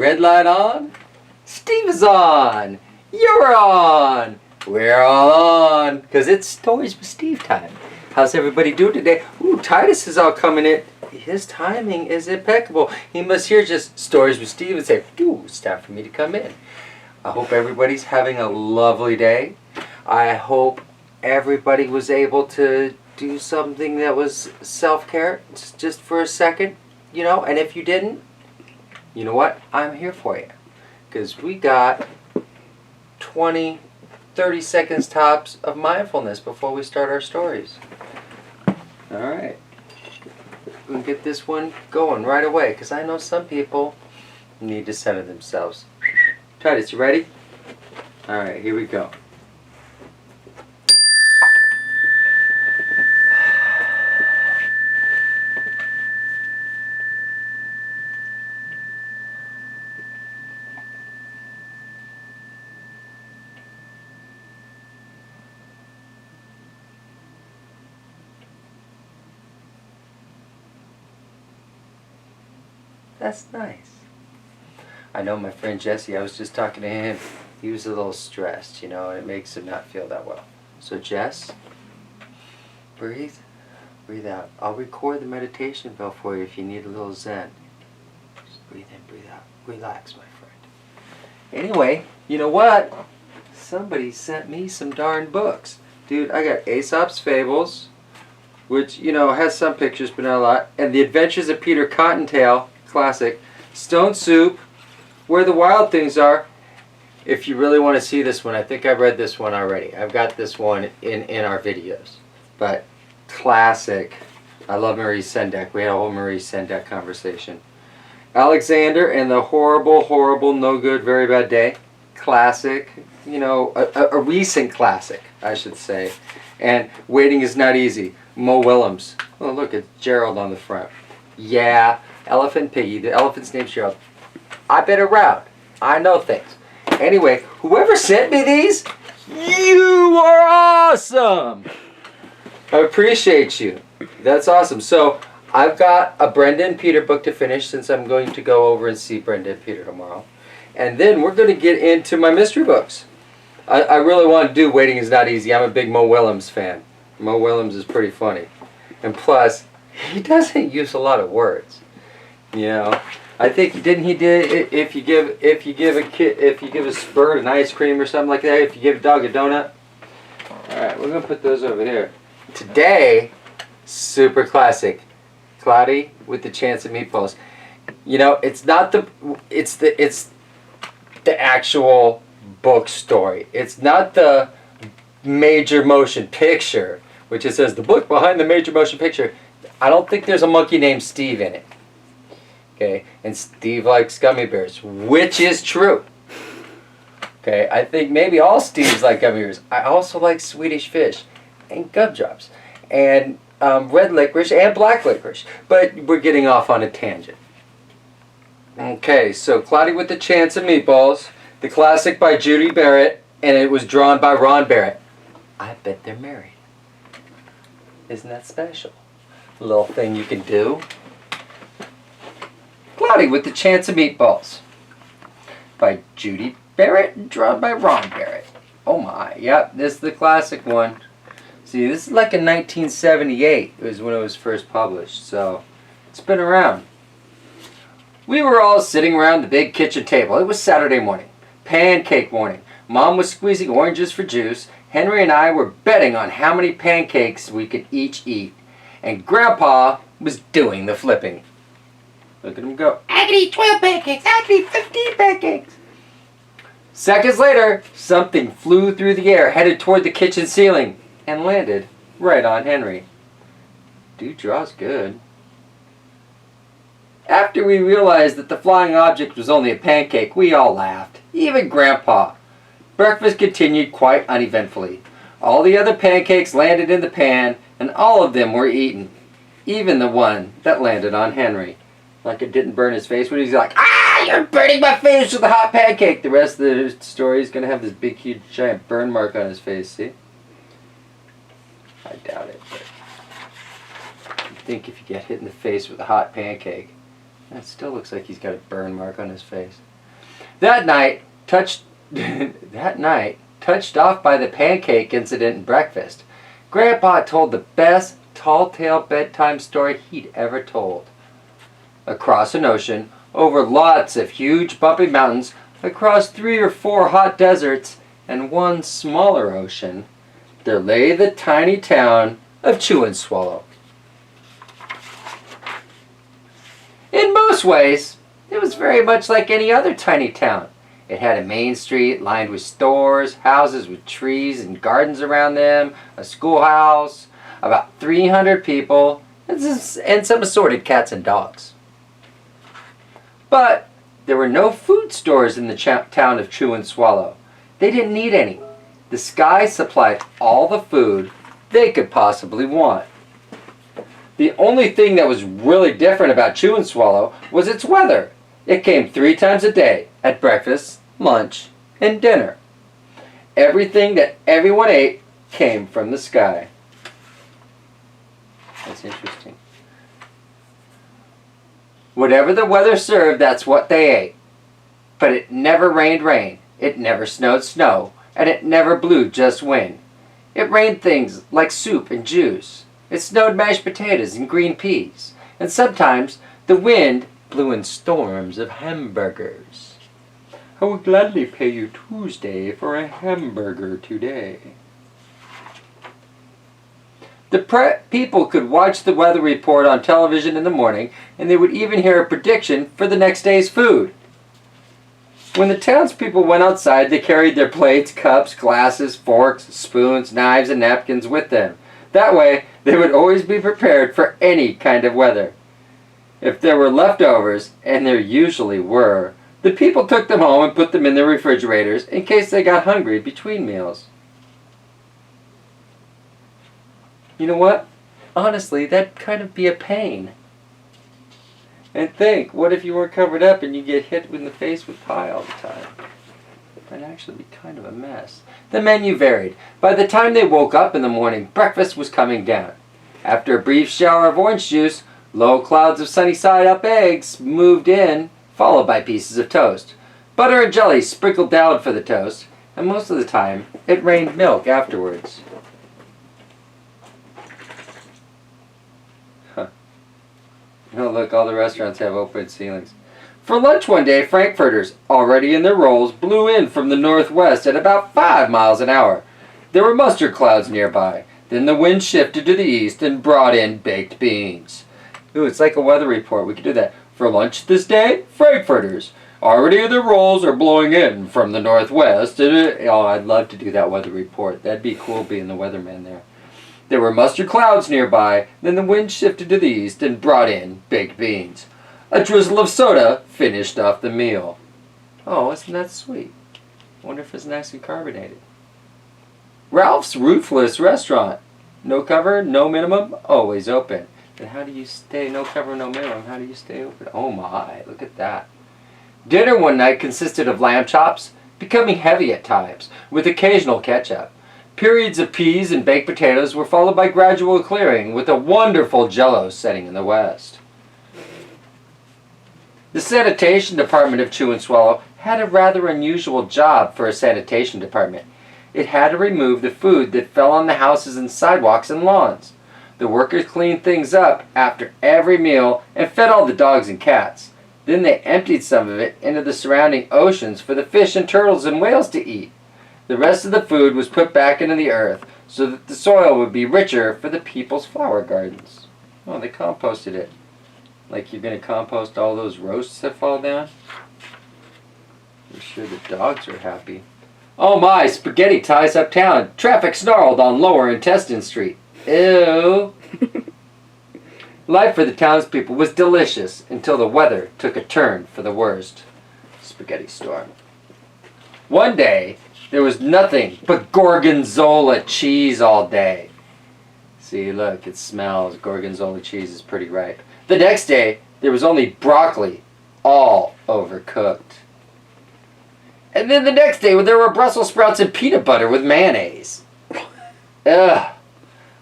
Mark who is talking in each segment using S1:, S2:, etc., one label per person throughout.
S1: Red light on. Steve is on. You're on. We're all on. Because it's Stories with Steve time. How's everybody doing today? Ooh, Titus is all coming in. His timing is impeccable. He must hear just Stories with Steve and say, ooh, it's time for me to come in. I hope everybody's having a lovely day. I hope everybody was able to do something that was self-care just for a second, you know, and if you didn't, you know what? I'm here for you. Because we got 20, 30 seconds tops of mindfulness before we start our stories. Alright. We'll get this one going right away, because I know some people need to center themselves. Titus, you ready? Alright, here we go. That's nice. I know my friend Jesse, I was just talking to him. He was a little stressed, you know, and it makes him not feel that well. So Jess, breathe, breathe out. I'll record the meditation bell for you if you need a little zen. Just breathe in, breathe out. Relax, my friend. Anyway, you know what? Somebody sent me some darn books. Dude, I got Aesop's Fables, which, you know, has some pictures, but not a lot. And The Adventures of Peter Cottontail, classic. Stone Soup, Where the Wild Things Are. If you really want to see this one, I think I've read this one already. I've got this one in our videos. But classic. I love Marie Sendak. We had a whole Marie Sendak conversation. Alexander and the Horrible, Horrible, No Good, Very Bad Day. Classic. You know, a recent classic, I should say. And Waiting is Not Easy. Mo Willems. Oh, look, it's Gerald on the front. Yeah. Elephant Piggy. The elephant's name's Gerald. I've been around. I know things. Anyway, whoever sent me these, you are awesome. I appreciate you. That's awesome. So I've got a Brenda and Peter book to finish since I'm going to go over and see Brenda and Peter tomorrow. And then we're going to get into my mystery books. I really want to do Waiting is Not Easy. I'm a big Mo Willems fan. Mo Willems is pretty funny. And plus, he doesn't use a lot of words. You know, I think if you give a bird an ice cream or something like that, if you give a dog a donut. All right, we're gonna put those over here. Today, super classic, Cloudy with the Chance of Meatballs. You know, it's the actual book story. It's not the major motion picture, which it says the book behind the major motion picture. I don't think there's a monkey named Steve in it. Okay, and Steve likes gummy bears, which is true. Okay, I think maybe all Steves like gummy bears. I also like Swedish fish and gumdrops and red licorice and black licorice. But we're getting off on a tangent. Okay, so Cloudy with the Chance of Meatballs, the classic by Judy Barrett, and it was drawn by Ron Barrett. I bet they're married. Isn't that special? A little thing you can do. Cloudy with the Chance of Meatballs by Judy Barrett, drawn by Ron Barrett. Oh my, yep, this is the classic one. See, this is like in 1978 was when it was first published, so it's been around. We were all sitting around the big kitchen table. It was Saturday morning, pancake morning. Mom was squeezing oranges for juice. Henry and I were betting on how many pancakes we could each eat, and Grandpa was doing the flipping. Look at him go. I can eat 12 pancakes. I can eat 15 pancakes. Seconds later, something flew through the air, headed toward the kitchen ceiling, and landed right on Henry. Dude draws good. After we realized that the flying object was only a pancake, we all laughed. Even Grandpa. Breakfast continued quite uneventfully. All the other pancakes landed in the pan, and all of them were eaten. Even the one that landed on Henry. Like it didn't burn his face when he's like, ah, you're burning my face with a hot pancake. The rest of the story is going to have this big, huge, giant burn mark on his face, see? I doubt it, but I think if you get hit in the face with a hot pancake, it still looks like he's got a burn mark on his face. That night, touched off by the pancake incident and breakfast, Grandpa told the best tall-tale bedtime story he'd ever told. Across an ocean, over lots of huge bumpy mountains, across 3 or 4 hot deserts, and one smaller ocean, there lay the tiny town of Chew and Swallow. In most ways, it was very much like any other tiny town. It had a main street lined with stores, houses with trees and gardens around them, a schoolhouse, about 300 people, and some assorted cats and dogs. But there were no food stores in the town of Chew and Swallow. They didn't need any. The sky supplied all the food they could possibly want. The only thing that was really different about Chew and Swallow was its weather. It came 3 times a day, at breakfast, lunch, and dinner. Everything that everyone ate came from the sky. That's interesting. Whatever the weather served, that's what they ate. But it never rained rain, it never snowed snow, and it never blew just wind. It rained things like soup and juice. It snowed mashed potatoes and green peas. And sometimes the wind blew in storms of hamburgers. I will gladly pay you Tuesday for a hamburger today. The people could watch the weather report on television in the morning, and they would even hear a prediction for the next day's food. When the townspeople went outside, they carried their plates, cups, glasses, forks, spoons, knives, and napkins with them. That way, they would always be prepared for any kind of weather. If there were leftovers, and there usually were, the people took them home and put them in their refrigerators in case they got hungry between meals. You know what? Honestly, that'd kind of be a pain. And think, what if you weren't covered up and you get hit in the face with pie all the time? That'd actually be kind of a mess. The menu varied. By the time they woke up in the morning, breakfast was coming down. After a brief shower of orange juice, low clouds of sunny-side-up eggs moved in, followed by pieces of toast. Butter and jelly sprinkled down for the toast, and most of the time, it rained milk afterwards. Oh, look, all the restaurants have open ceilings. For lunch one day, Frankfurters, already in their rolls, blew in from the northwest at about 5 miles an hour. There were mustard clouds nearby. Then the wind shifted to the east and brought in baked beans. Ooh, it's like a weather report. We could do that. For lunch this day, Frankfurters, already in their rolls, are blowing in from the northwest. Oh, I'd love to do that weather report. That'd be cool being the weatherman there. There were mustard clouds nearby, then the wind shifted to the east and brought in baked beans. A drizzle of soda finished off the meal. Oh, isn't that sweet? I wonder if it's nice and carbonated. Ralph's Ruthless Restaurant. No cover, no minimum, always open. And how do you stay, no cover, no minimum, how do you stay open? Oh my, look at that. Dinner one night consisted of lamb chops, becoming heavy at times, with occasional ketchup. Periods of peas and baked potatoes were followed by gradual clearing, with a wonderful jello setting in the west. The Sanitation Department of Chew and Swallow had a rather unusual job for a sanitation department. It had to remove the food that fell on the houses and sidewalks and lawns. The workers cleaned things up after every meal and fed all the dogs and cats. Then they emptied some of it into the surrounding oceans for the fish and turtles and whales to eat. The rest of the food was put back into the earth so that the soil would be richer for the people's flower gardens. Oh, they composted it. Like you're going to compost all those roasts that fall down? I'm sure the dogs are happy. Oh my, spaghetti ties uptown. Traffic snarled on Lower Intestine Street. Ew. Life for the townspeople was delicious until the weather took a turn for the worst. Spaghetti storm. One day, there was nothing but gorgonzola cheese all day. See, look, it smells. Gorgonzola cheese is pretty ripe. The next day, there was only broccoli, all overcooked. And then the next day, there were Brussels sprouts and peanut butter with mayonnaise. Ugh.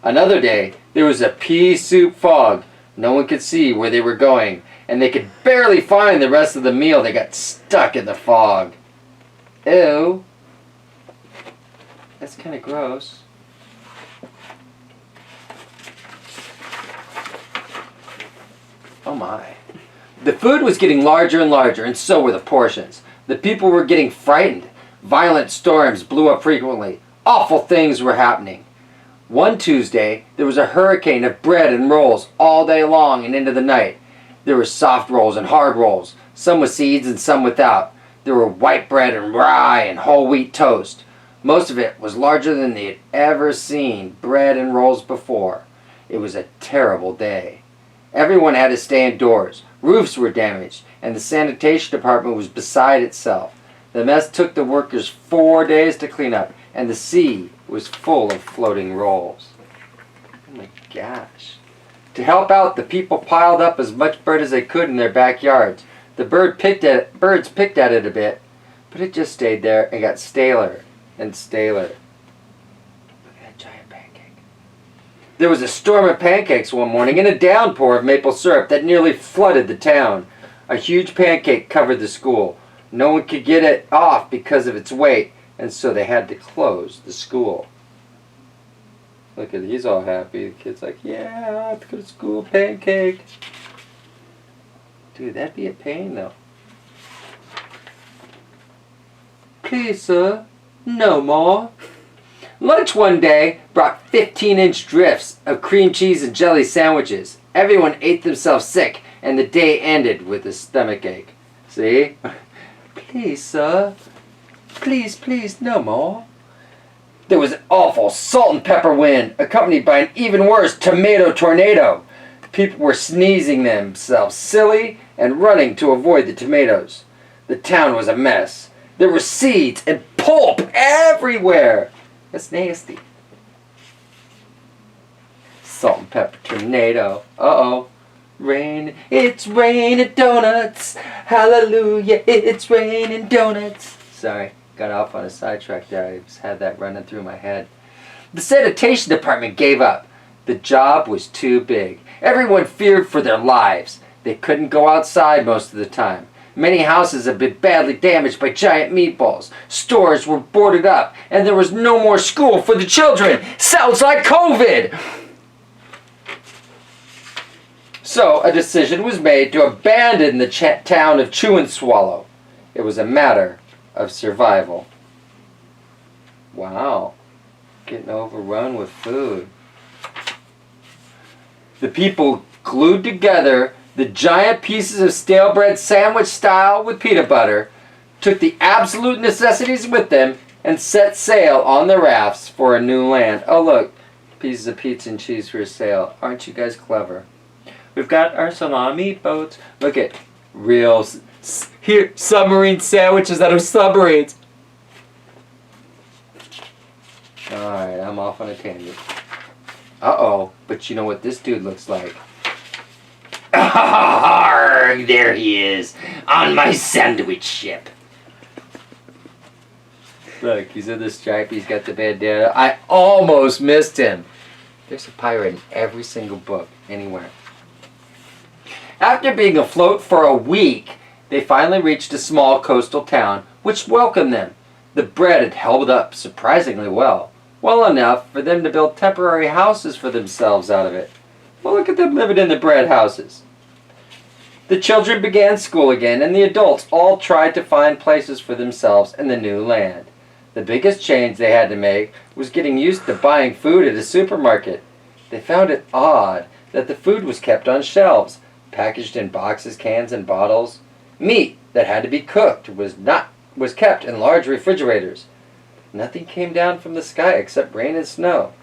S1: Another day, there was a pea soup fog. No one could see where they were going. and they could barely find the rest of the meal. They got stuck in the fog. Ew. That's kind of gross. Oh my. The food was getting larger and larger, and so were the portions. The people were getting frightened. Violent storms blew up frequently. Awful things were happening. One Tuesday, there was a hurricane of bread and rolls all day long and into the night. There were soft rolls and hard rolls, some with seeds and some without. There were white bread and rye and whole wheat toast. Most of it was larger than they had ever seen bread and rolls before. It was a terrible day. Everyone had to stay indoors. Roofs were damaged, and the sanitation department was beside itself. The mess took the workers 4 days to clean up, and the sea was full of floating rolls. Oh my gosh. To help out, the people piled up as much bread as they could in their backyards. The birds picked at it a bit, but it just stayed there and got staler and staler. Look at that giant pancake. There was a storm of pancakes one morning and a downpour of maple syrup that nearly flooded the town. A huge pancake covered the school. No one could get it off because of its weight, and so they had to close the school. Look at, he's all happy. The kid's like, yeah, I have to go to school, pancake. Dude, that'd be a pain, though. Please, sir, no more. Lunch one day brought 15-inch drifts of cream cheese and jelly sandwiches. Everyone ate themselves sick, and the day ended with a stomachache. See? Please, sir. Please, please, no more. There was an awful salt and pepper wind, accompanied by an even worse tomato tornado. People were sneezing themselves silly and running to avoid the tomatoes. The town was a mess. There were seeds and pulp everywhere. That's nasty. Salt and pepper tornado. Uh-oh. Rain, it's raining donuts. Hallelujah, it's raining donuts. Sorry, got off on a sidetrack there. I just had that running through my head. The sanitation department gave up. The job was too big. Everyone feared for their lives. They couldn't go outside most of the time. Many houses had been badly damaged by giant meatballs. Stores were boarded up, and there was no more school for the children. Sounds like COVID! So a decision was made to abandon the town of Chew and Swallow. It was a matter of survival. Wow. Getting overrun with food. The people glued together the giant pieces of stale bread sandwich style with peanut butter, took the absolute necessities with them, and set sail on the rafts for a new land. Oh look, pieces of pizza and cheese for sale. Aren't you guys clever? We've got our salami boats. Look at real here submarine sandwiches that are submarines. Alright, I'm off on a tangent. Uh-oh, but you know what this dude looks like? Arrgh, there he is, on my sandwich ship. Look, he's in the stripe, he's got the bandana. I almost missed him. There's a pirate in every single book, anywhere. After being afloat for a week, they finally reached a small coastal town, which welcomed them. The bread had held up surprisingly well. Well enough for them to build temporary houses for themselves out of it. Well, look at them living in the bread houses. The children began school again, and the adults all tried to find places for themselves in the new land. The biggest change they had to make was getting used to buying food at a supermarket. They found it odd that the food was kept on shelves, packaged in boxes, cans, and bottles. Meat that had to be cooked was kept in large refrigerators. Nothing came down from the sky except rain and snow.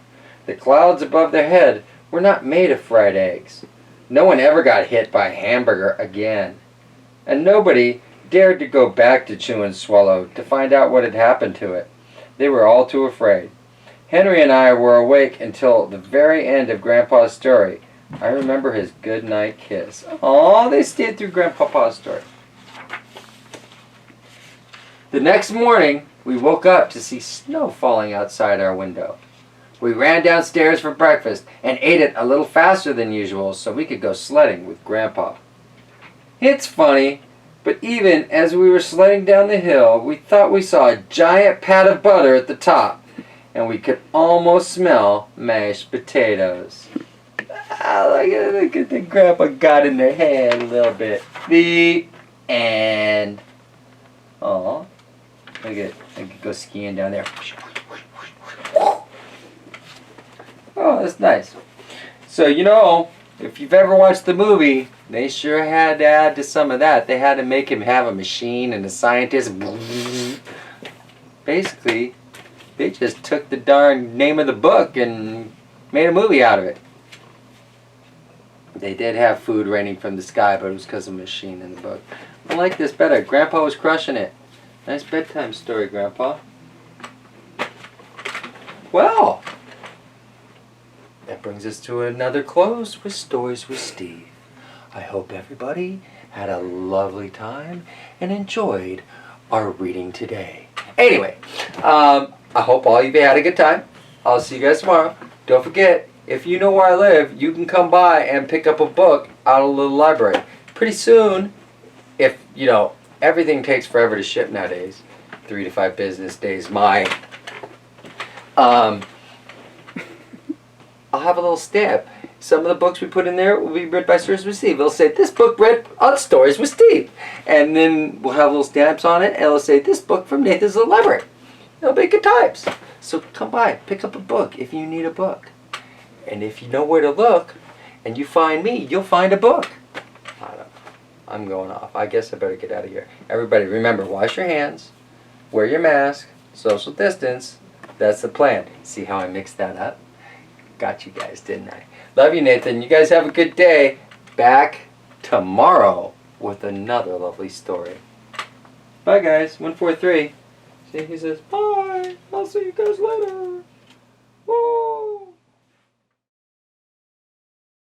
S1: The clouds above their head were not made of fried eggs. No one ever got hit by a hamburger again. And nobody dared to go back to Chew and Swallow to find out what had happened to it. They were all too afraid. Henry and I were awake until the very end of Grandpa's story. I remember his good night kiss. Aw, they stayed through Grandpa's story. The next morning, we woke up to see snow falling outside our window. We ran downstairs for breakfast and ate it a little faster than usual so we could go sledding with Grandpa. It's funny, but even as we were sledding down the hill, we thought we saw a giant pat of butter at the top, and we could almost smell mashed potatoes. Look at the grandpa got in their hand a little bit. The end. Aw. Look at, I could go skiing down there. Oh, that's nice. So, you know, if you've ever watched the movie, they sure had to add to some of that. They had to make him have a machine and a scientist. Basically, they just took the darn name of the book and made a movie out of it. They did have food raining from the sky, but it was because of a machine in the book. I like this better. Grandpa was crushing it. Nice bedtime story, Grandpa. Well, that brings us to another close with Stories with Steve. I hope everybody had a lovely time and enjoyed our reading today. Anyway, I hope all of you had a good time. I'll see you guys tomorrow. Don't forget, if you know where I live, you can come by and pick up a book out of the library. Pretty soon, if, you know, everything takes forever to ship nowadays, 3 to 5 business days, I'll have a little stamp. Some of the books we put in there will be read by Stories with Steve. It'll say, this book read on Stories with Steve. And then we'll have little stamps on it, and it'll say, this book from Nathan's Little Library. It'll be good times. So come by, pick up a book if you need a book. And if you know where to look, and you find me, you'll find a book. I don't know. I'm going off. I guess I better get out of here. Everybody, remember, wash your hands, wear your mask, social distance. That's the plan. See how I mixed that up? Got you guys, didn't I? Love you, Nathan. You guys have a good day. Back tomorrow with another lovely story. Bye, guys. 143. See, he says, bye. I'll see you guys later.